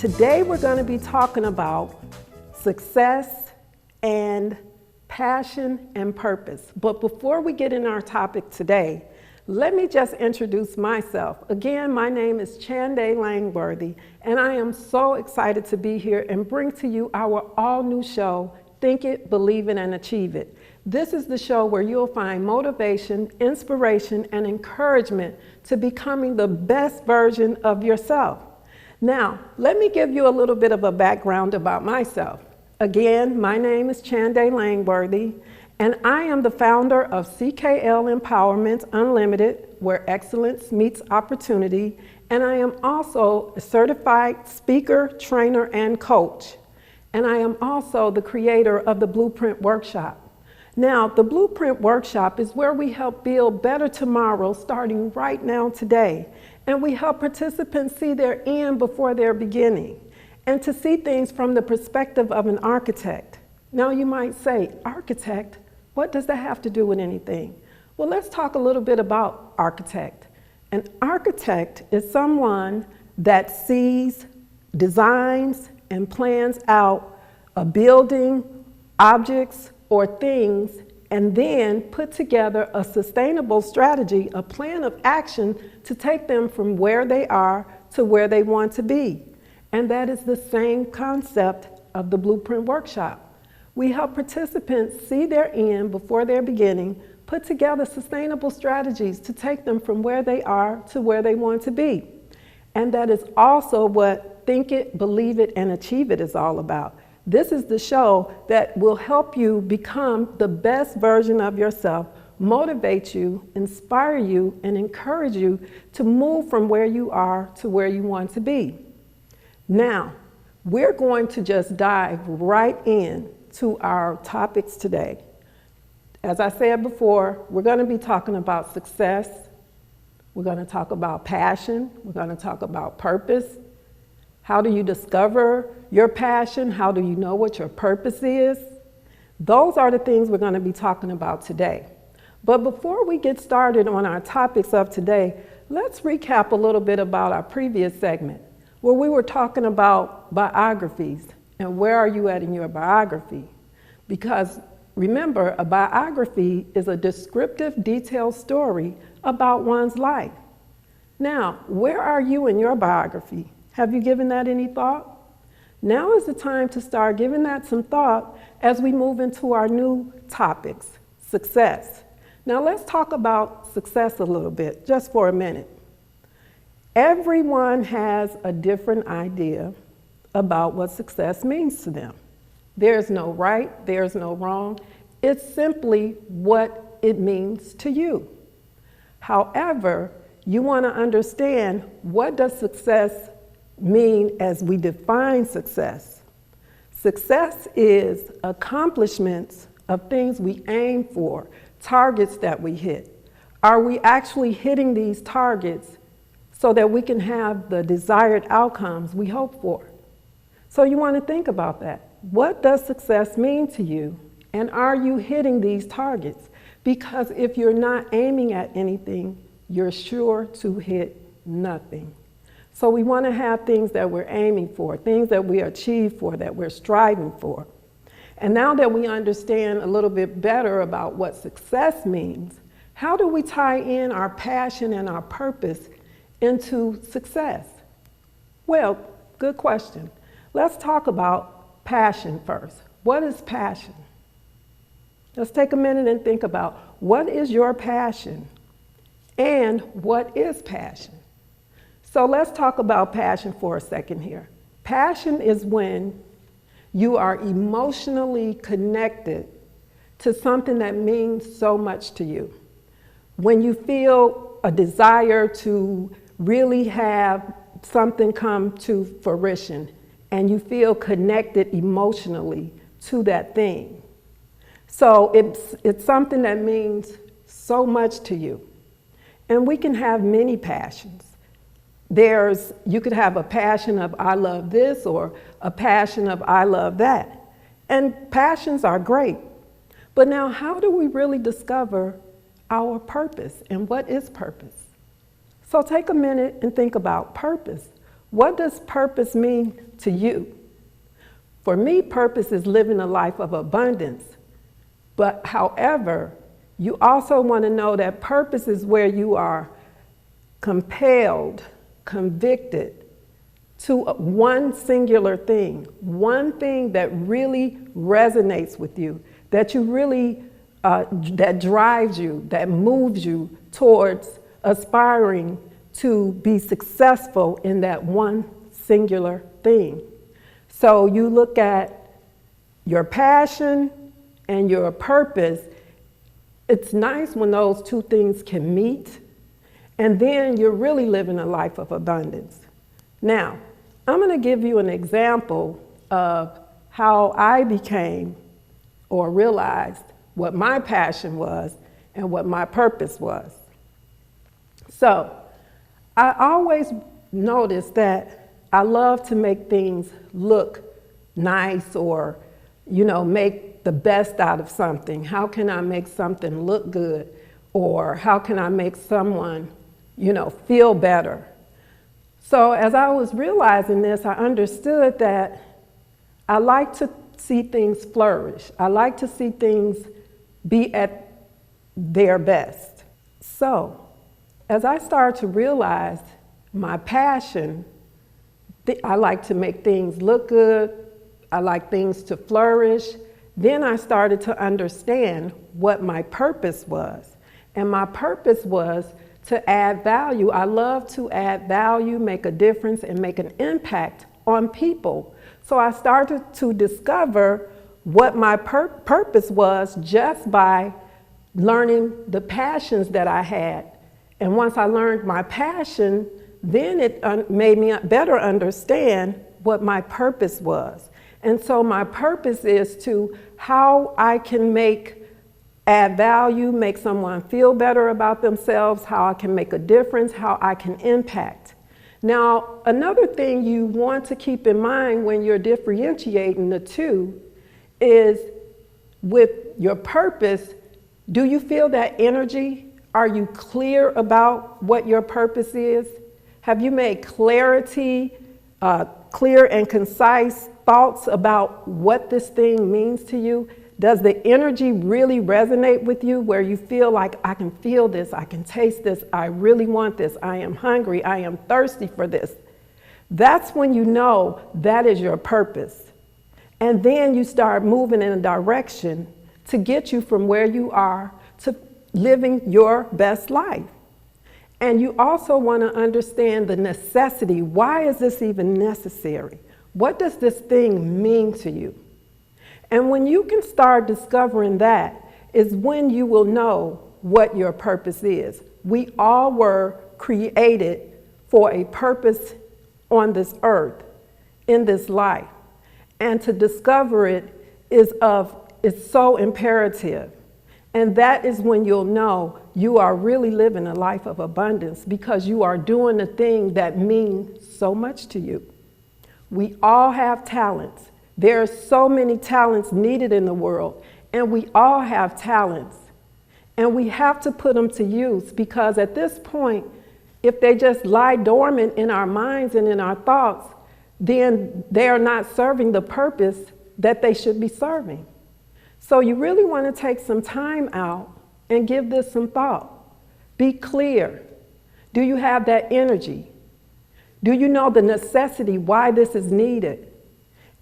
Today we're going to be talking about success and passion and purpose. But before we get in our topic today, let me just introduce myself. Again, my name is Chande Langworthy, and I am so excited to be here and bring to you our all-new show, Think It, Believe It, and Achieve It. This is the show where you'll find motivation, inspiration, and encouragement to becoming the best version of yourself. Now, let me give you a little bit of a background about myself. Again, my name is Chande Langworthy, and I am the founder of CKL Empowerment Unlimited, where excellence meets opportunity, and I am also a certified speaker, trainer, and coach. And I am also the creator of the Blueprint Workshop. Now, the Blueprint Workshop is where we help build better tomorrow starting right now today. And we help participants see their end before their beginning and to see things from the perspective of an architect. Now you might say, architect? What does that have to do with anything? Well, let's talk a little bit about architect. An architect is someone that sees, designs, and plans out a building, objects, or things, and then put together a sustainable strategy, a plan of action to take them from where they are to where they want to be. And that is the same concept of the Blueprint Workshop. We help participants see their end before their beginning, put together sustainable strategies to take them from where they are to where they want to be. And that is also what Think It, Believe It, and Achieve It is all about. This is the show that will help you become the best version of yourself, motivate you, inspire you, and encourage you to move from where you are to where you want to be. Now, we're going to just dive right in to our topics today. As I said before, we're going to be talking about success. We're going to talk about passion. We're going to talk about purpose. How do you discover your passion? How do you know what your purpose is? Those are the things we're going to be talking about today. But before we get started on our topics of today, let's recap a little bit about our previous segment where we were talking about biographies and where are you at in your biography? Because remember, a biography is a descriptive, detailed story about one's life. Now, where are you in your biography? Have you given that any thought? Now is the time to start giving that some thought as we move into our new topics, success. Now let's talk about success a little bit, just for a minute. Everyone has a different idea about what success means to them. There's no right, there's no wrong. It's simply what it means to you. However, you want to understand, what does success mean as we define success? Success is accomplishments of things we aim for, targets that we hit. Are we actually hitting these targets so that we can have the desired outcomes we hope for? So you want to think about that. What does success mean to you? And are you hitting these targets? Because if you're not aiming at anything, you're sure to hit nothing. So we want to have things that we're aiming for, things that we achieve for, that we're striving for. And now that we understand a little bit better about what success means, how do we tie in our passion and our purpose into success? Well, good question. Let's talk about passion first. What is passion? Let's take a minute and think about, what is your passion and what is passion? So let's talk about passion for a second here. Passion is when you are emotionally connected to something that means so much to you. When you feel a desire to really have something come to fruition and you feel connected emotionally to that thing. So it's something that means so much to you. And we can have many passions. You could have a passion of I love this or a passion of I love that. And passions are great. But now, how do we really discover our purpose and what is purpose? So take a minute and think about purpose. What does purpose mean to you? For me, purpose is living a life of abundance. But however, you also want to know that purpose is where you are compelled, convicted to one singular thing, one thing that really resonates with you, that you really, that drives you, that moves you towards aspiring to be successful in that one singular thing. So you look at your passion and your purpose. It's nice when those two things can meet, and then you're really living a life of abundance. Now, I'm going to give you an example of how I became or realized what my passion was and what my purpose was. So, I always noticed that I love to make things look nice or, make the best out of something. How can I make something look good? Or how can I make someone, feel better? So as I was realizing this, I understood that I like to see things flourish. I like to see things be at their best. So as I started to realize my passion, I like to make things look good. I like things to flourish. Then I started to understand what my purpose was. And my purpose was to add value. I love to add value, make a difference, and make an impact on people. So I started to discover what my purpose was just by learning the passions that I had. And once I learned my passion, then it made me better understand what my purpose was. And so my purpose is to how I can add value, make someone feel better about themselves, how I can make a difference, how I can impact. Now, another thing you want to keep in mind when you're differentiating the two is with your purpose, do you feel that energy? Are you clear about what your purpose is? Have you made clarity, clear and concise thoughts about what this thing means to you? Does the energy really resonate with you where you feel like, I can feel this, I can taste this, I really want this, I am hungry, I am thirsty for this? That's when you know that is your purpose. And then you start moving in a direction to get you from where you are to living your best life. And you also want to understand the necessity. Why is this even necessary? What does this thing mean to you? And when you can start discovering that is when you will know what your purpose is. We all were created for a purpose on this earth, in this life. And to discover it is so imperative. And that is when you'll know you are really living a life of abundance because you are doing the thing that means so much to you. We all have talents. There are so many talents needed in the world, and we all have talents. And we have to put them to use because at this point, if they just lie dormant in our minds and in our thoughts, then they are not serving the purpose that they should be serving. So you really want to take some time out and give this some thought. Be clear. Do you have that energy? Do you know the necessity why this is needed?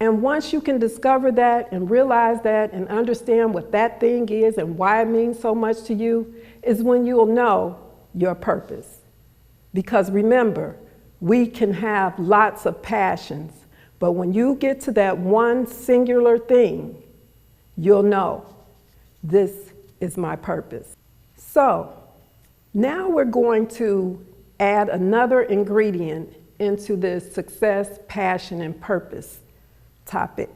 And once you can discover that and realize that and understand what that thing is and why it means so much to you, is when you'll know your purpose. Because remember, we can have lots of passions, but when you get to that one singular thing, you'll know this is my purpose. So now we're going to add another ingredient into this success, passion, and purpose topic.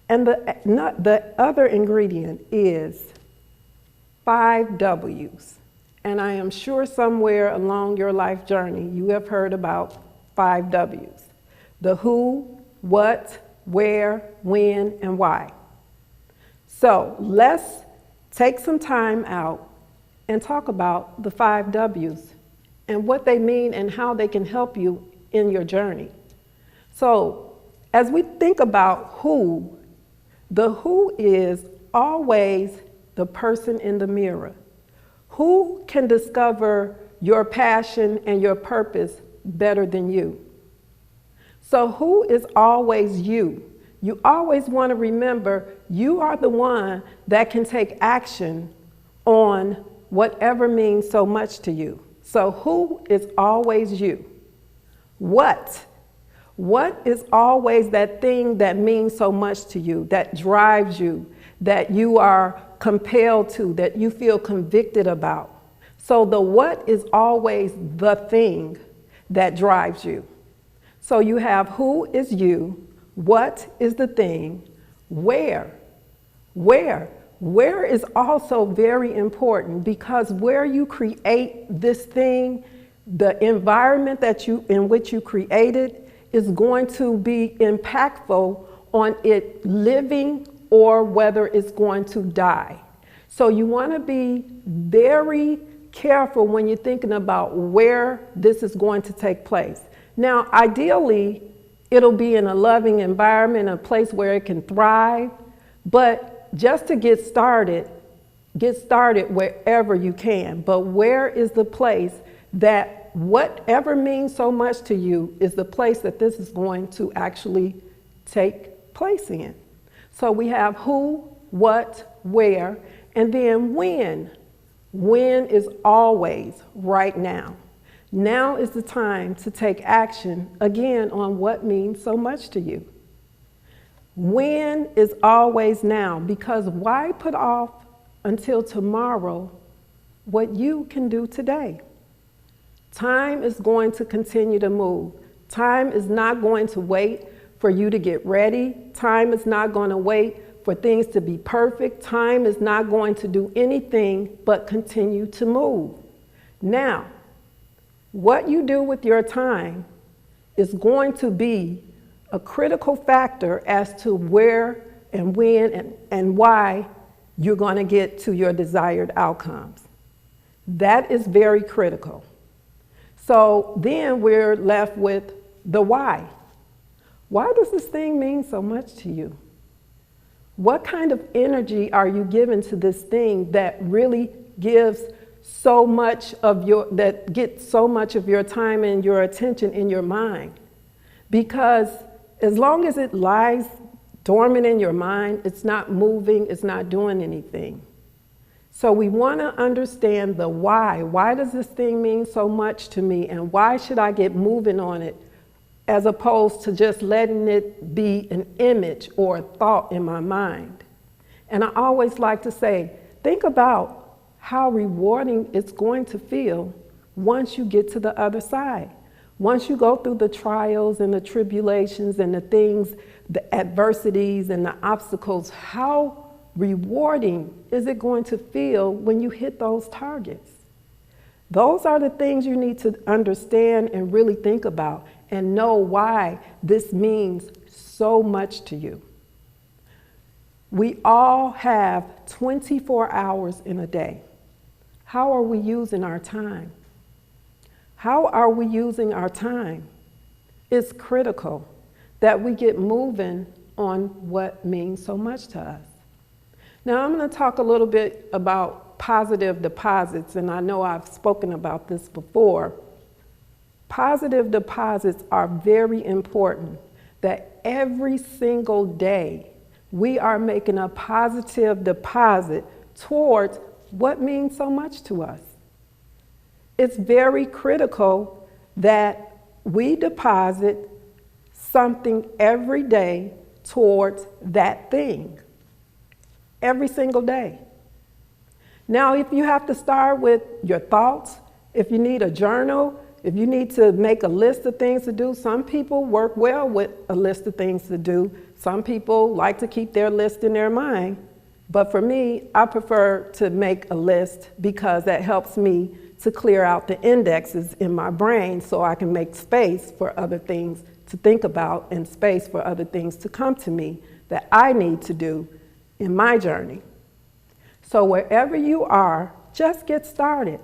And the other ingredient is 5 W's. And I am sure somewhere along your life journey you have heard about 5 W's. The who, what, where, when, and why. So let's take some time out and talk about the 5 W's and what they mean and how they can help you in your journey. So as we think about who, the who is always the person in the mirror. Who can discover your passion and your purpose better than you? So who is always you? You always want to remember you are the one that can take action on whatever means so much to you. So who is always you? What? What is always that thing that means so much to you, that drives you, that you are compelled to, that you feel convicted about? So the what is always the thing that drives you. So you have who is you, what is the thing, where is also very important, because where you create this thing, the environment in which you created is going to be impactful on it living or whether it's going to die. So you want to be very careful when you're thinking about where this is going to take place. Now, ideally, it'll be in a loving environment, a place where it can thrive, but just to get started wherever you can. But where is the place that whatever means so much to you is the place that this is going to actually take place in? So we have who, what, where, and then when. When is always right now. Now is the time to take action, again, on what means so much to you. When is always now, because why put off until tomorrow what you can do today? Time is going to continue to move. Time is not going to wait for you to get ready. Time is not going to wait for things to be perfect. Time is not going to do anything but continue to move. Now, what you do with your time is going to be a critical factor as to where and when and why you're going to get to your desired outcomes. That is very critical. So then we're left with the why. Why does this thing mean so much to you? What kind of energy are you giving to this thing that really gives so much of that gets so much of your time and your attention in your mind? Because as long as it lies dormant in your mind, it's not moving, it's not doing anything. So we want to understand the why. Why does this thing mean so much to me, and why should I get moving on it, as opposed to just letting it be an image or a thought in my mind? And I always like to say, think about how rewarding it's going to feel once you get to the other side. Once you go through the trials and the tribulations and the things, the adversities and the obstacles, how rewarding is it going to feel when you hit those targets? Those are the things you need to understand and really think about and know why this means so much to you. We all have 24 hours in a day. How are we using our time? How are we using our time? It's critical that we get moving on what means so much to us. Now, I'm going to talk a little bit about positive deposits, and I know I've spoken about this before. Positive deposits are very important, that every single day we are making a positive deposit towards what means so much to us. It's very critical that we deposit something every day towards that thing. Every single day. Now, if you have to start with your thoughts, if you need a journal, if you need to make a list of things to do, some people work well with a list of things to do. Some people like to keep their list in their mind. But for me, I prefer to make a list because that helps me to clear out the indexes in my brain so I can make space for other things to think about and space for other things to come to me that I need to do in my journey. So wherever you are, just get started.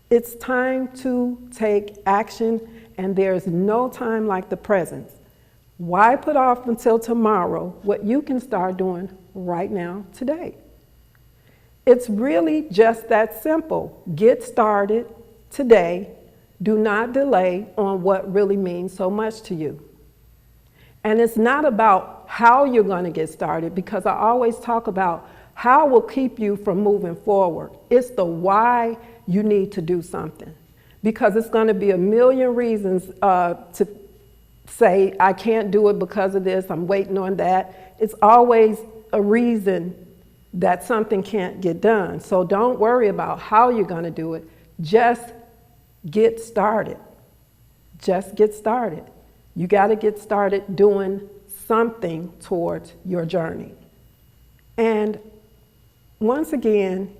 It's time to take action and there's no time like the present. Why put off until tomorrow what you can start doing right now, today? It's really just that simple. Get started today. Do not delay on what really means so much to you. And it's not about how you're going to get started, because I always talk about how will keep you from moving forward. It's the why you need to do something, because it's going to be a million reasons to say, I can't do it because of this, I'm waiting on that. It's always a reason that something can't get done. So don't worry about how you're going to do it. Just get started. Just get started. You got to get started doing something towards your journey. And once again,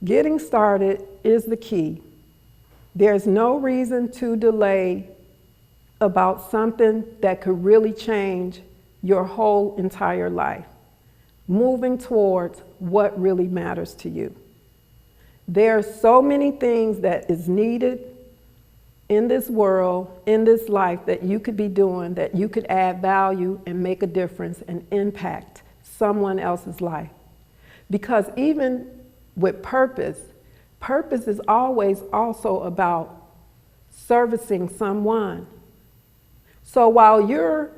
getting started is the key. There's no reason to delay about something that could really change your whole entire life. Moving towards what really matters to you. There are so many things that is needed in this world, in this life, that you could be doing, that you could add value and make a difference and impact someone else's life. Because even with purpose, purpose is always also about servicing someone. So while you're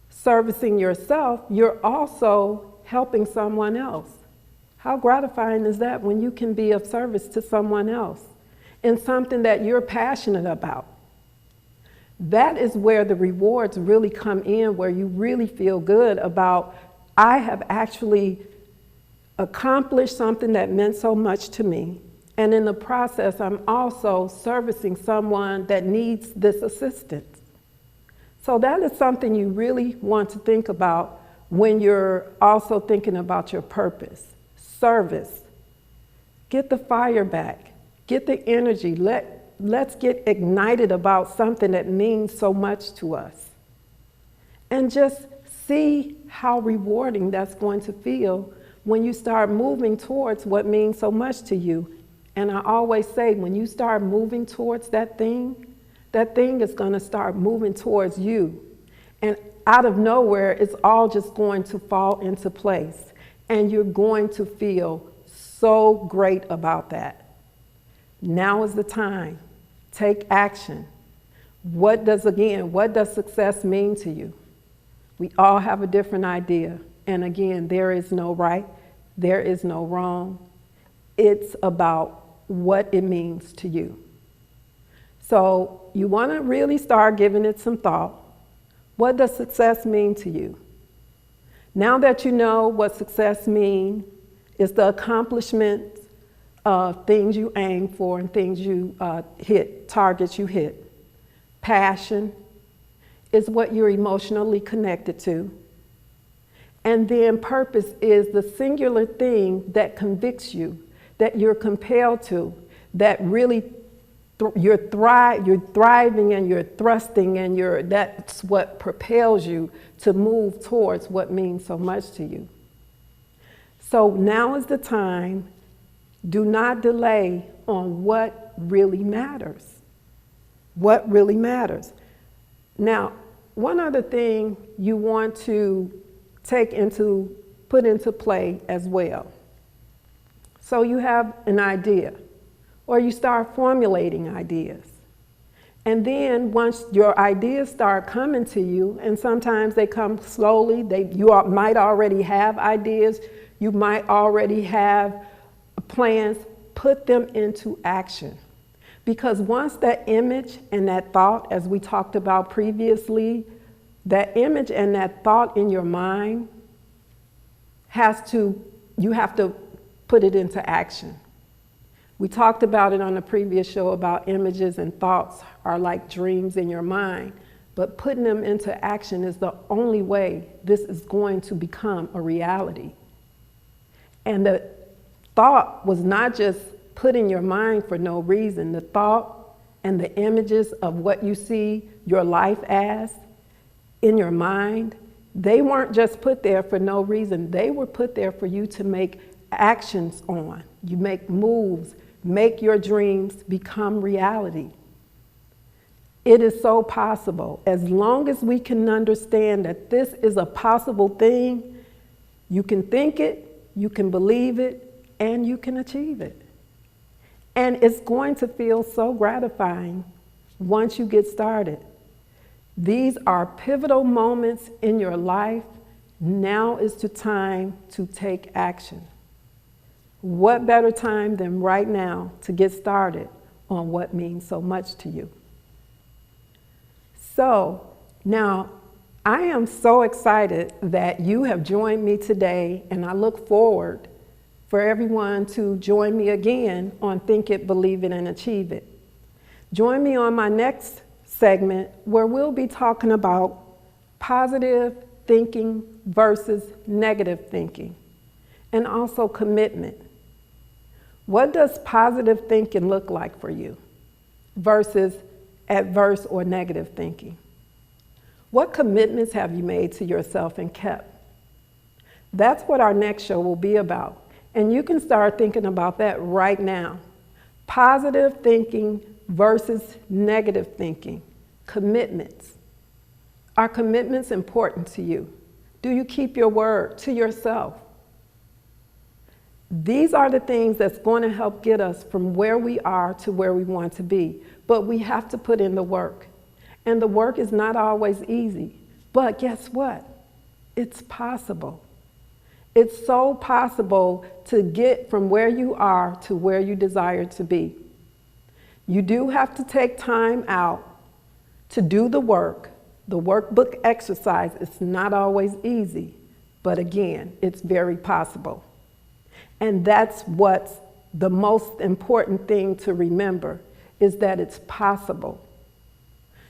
servicing yourself, you're also helping someone else. How gratifying is that when you can be of service to someone else in something that you're passionate about? That is where the rewards really come in, where you really feel good about, I have actually accomplished something that meant so much to me. And in the process, I'm also servicing someone that needs this assistance. So that is something you really want to think about when you're also thinking about your purpose. Service. Get the fire back. Get the energy. Let's get ignited about something that means so much to us. And just see how rewarding that's going to feel when you start moving towards what means so much to you. And I always say, when you start moving towards that thing is going to start moving towards you. And out of nowhere, it's all just going to fall into place. And you're going to feel so great about that. Now is the time. Take action. What does success mean to you? We all have a different idea. And again, there is no right, there is no wrong. It's about what it means to you. So you want to really start giving it some thought. What does success mean to you? Now that you know what success means, is the accomplishment of things you aim for and things you hit, targets you hit. Passion is what you're emotionally connected to. And then purpose is the singular thing that convicts you, that you're compelled to, that really you're thriving and you're thrusting and that's what propels you to move towards what means so much to you. So now is the time. Do not delay on what really matters. What really matters. Now, one other thing you want to put into play as well. So you have an idea, or you start formulating ideas. And then once your ideas start coming to you, and sometimes they come slowly, might already have ideas, you might already have plans, put them into action. Because once that image and that thought, as we talked about previously, that image and that thought in your mind you have to put it into action. We talked about it on the previous show about images and thoughts are like dreams in your mind, but putting them into action is the only way this is going to become a reality. And the thought was not just put in your mind for no reason. The thought and the images of what you see your life as in your mind, they weren't just put there for no reason. They were put there for you to make actions on. You make moves, make your dreams become reality. It is so possible. As long as we can understand that this is a possible thing, you can think it, you can believe it, and you can achieve it. And it's going to feel so gratifying once you get started. These are pivotal moments in your life. Now is the time to take action. What better time than right now to get started on what means so much to you? So now I am so excited that you have joined me today, and I look forward for everyone to join me again on Think It, Believe It, and Achieve It. Join me on my next segment where we'll be talking about positive thinking versus negative thinking, and also commitment. What does positive thinking look like for you versus adverse or negative thinking? What commitments have you made to yourself and kept? That's what our next show will be about. And you can start thinking about that right now. Positive thinking versus negative thinking. Commitments. Are commitments important to you? Do you keep your word to yourself? These are the things that's going to help get us from where we are to where we want to be. But we have to put in the work. And the work is not always easy. But guess what? It's possible. It's so possible to get from where you are to where you desire to be. You do have to take time out to do the work. The workbook exercise is not always easy, but again, it's very possible. And that's what's the most important thing to remember, is that it's possible.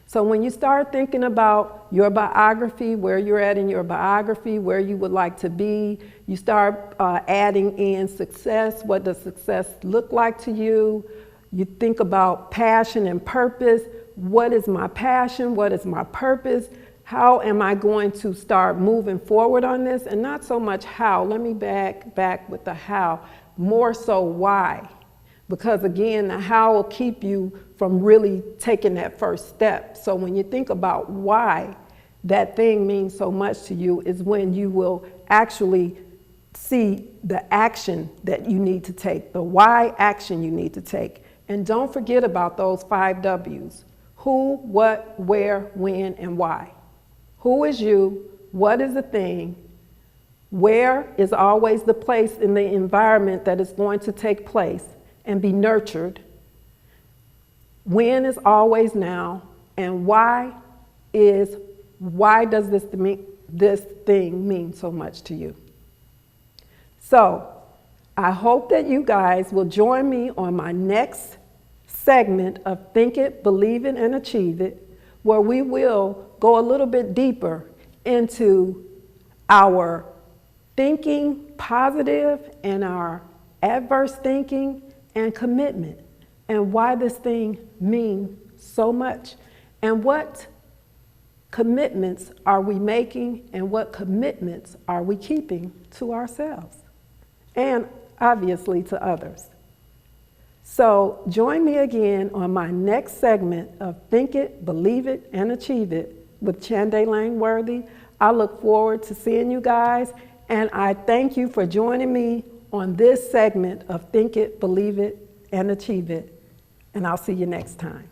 So when you start thinking about your biography, where you're at in your biography, where you would like to be, you start adding in success. What does success look like to you? You think about passion and purpose. What is my passion? What is my purpose? How am I going to start moving forward on this? And not so much how. Let me back with the how. More so why. Because again, the how will keep you from really taking that first step. So when you think about why that thing means so much to you is when you will actually see the action that you need to take, the why action you need to take. And don't forget about those 5 W's. Who, what, where, when, and why. Who is you? What is the thing? Where is always the place in the environment that is going to take place and be nurtured. When is always now. And why does this thing mean so much to you? So I hope that you guys will join me on my next segment of Think It, Believe It, and Achieve It, where we will go a little bit deeper into our thinking positive and our adverse thinking and commitment, and why this thing means so much, and what commitments are we making and what commitments are we keeping to ourselves and obviously to others. So join me again on my next segment of Think It, Believe It, and Achieve It with Chande Langworthy. I look forward to seeing you guys, and I thank you for joining me on this segment of Think It, Believe It, and Achieve It. And I'll see you next time.